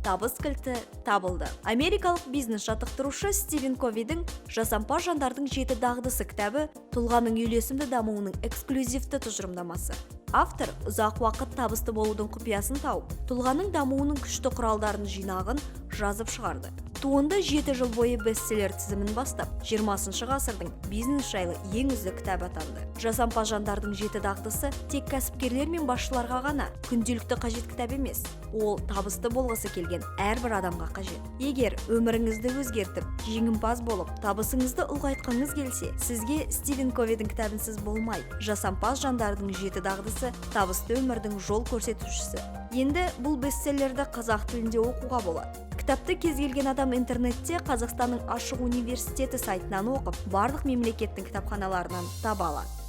табыс кілті табылды. Америкалық бизнес жаттықтырушы Стивен Ковидің «Жасампаз жандардың 7 дағдысы» кітабы тұлғаның үйлесімді дамуының эксклюзивті тұжырымдамасы. Автор ұзақ уақыт табысты болудың құпиясын тауып, тұлғаның дамуының күшті құралдарын жинағын жазып шығарды. Туынды 7 жыл бойы бестселлер тізімін бастап, 20 ғасырдың бизнес жайлы ең үздік кітап атанды. Жасампаз жандардың 7 дағдысы тек кәсіпкерлер мен басшыларға ғана күнделікті қажет кітап емес. Ол табысты болғысы келген әрбір адамға қажет. Егер өміріңізді өзгертіп, жеңімпаз болып, табысыңызды ұлғайтқыңыз келсе, сізге Стивен Ковидің кітабынсыз болмай. Жасампаз жандардың 7 дағдысы табысты өмірдің жол көрсетушісі. Енді бұл бестселлерді қазақ тілінде оқуға болады. Кітапты кез келген адам интернетте Қазақстанның ашық университеті сайтынан оқып, барлық мемлекеттің кітапханаларынан таба алады.